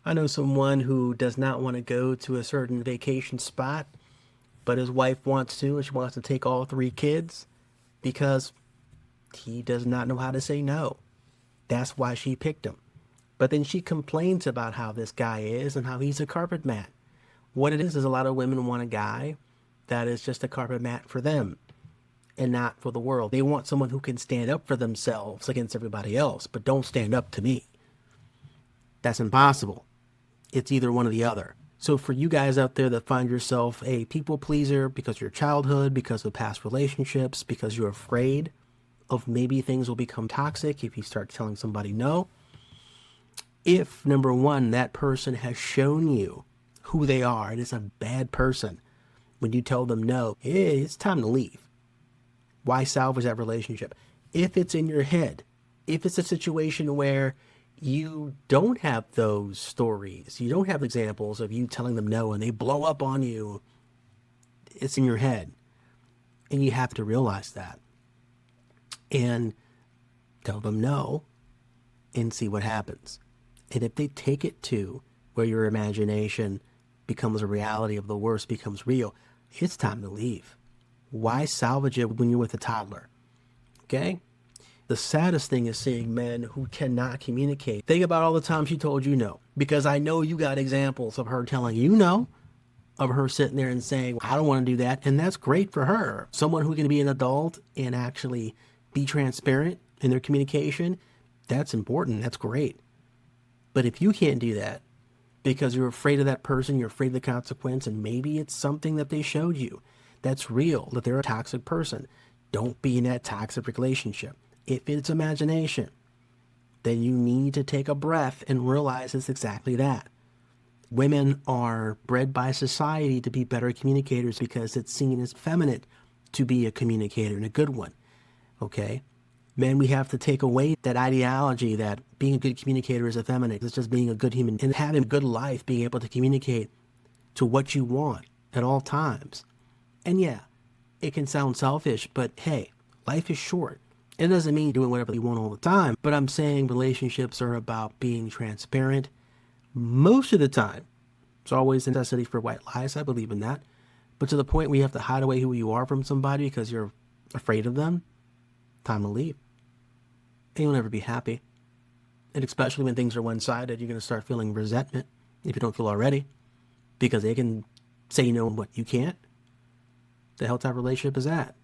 I know someone who does not want to go to a certain vacation spot, but his wife wants to, and she wants to take all three kids because he does not know how to say no. That's why she picked him. But then she complains about how this guy is and how he's a carpet mat. What it is a lot of women want a guy that is just a carpet mat for them and not for the world. They want someone who can stand up for themselves against everybody else, but don't stand up to me. That's impossible. It's either one or the other. So for you guys out there that find yourself a people pleaser because of your childhood, because of past relationships, because you're afraid of maybe things will become toxic if you start telling somebody no. If, number one, that person has shown you who they are and is a bad person, when you tell them no, it's time to leave. Why salvage that relationship? If it's in your head, if it's a situation where you don't have those stories, you don't have examples of you telling them no and they blow up on you, it's in your head. And you have to realize that. And tell them no and see what happens. And if they take it to where your imagination becomes a reality of the worst becomes real, it's time to leave. Why salvage it when you're with a toddler? Okay? The saddest thing is seeing men who cannot communicate. Think about all the times she told you no, because I know you got examples of her telling you no, of her sitting there and saying, I don't want to do that. And that's great for her. Someone who can be an adult and actually be transparent in their communication, that's important. That's great. But if you can't do that because you're afraid of that person, you're afraid of the consequence, and maybe it's something that they showed you that's real, that they're a toxic person, don't be in that toxic relationship. If it's imagination, then you need to take a breath and realize it's exactly that. Women are bred by society to be better communicators because it's seen as feminine to be a communicator and a good one. Okay? Men, we have to take away that ideology that being a good communicator is effeminate. It's just being a good human and having a good life, being able to communicate to what you want at all times. And yeah, it can sound selfish, but hey, life is short. It doesn't mean doing whatever you want all the time, but I'm saying relationships are about being transparent most of the time. It's always a necessity for white lies. I believe in that. But to the point where you have to hide away who you are from somebody because you're afraid of them, time to leave. And you'll never be happy. And especially when things are one-sided, you're going to start feeling resentment if you don't feel already, because they can say no and what you can't. The hell type of relationship is that?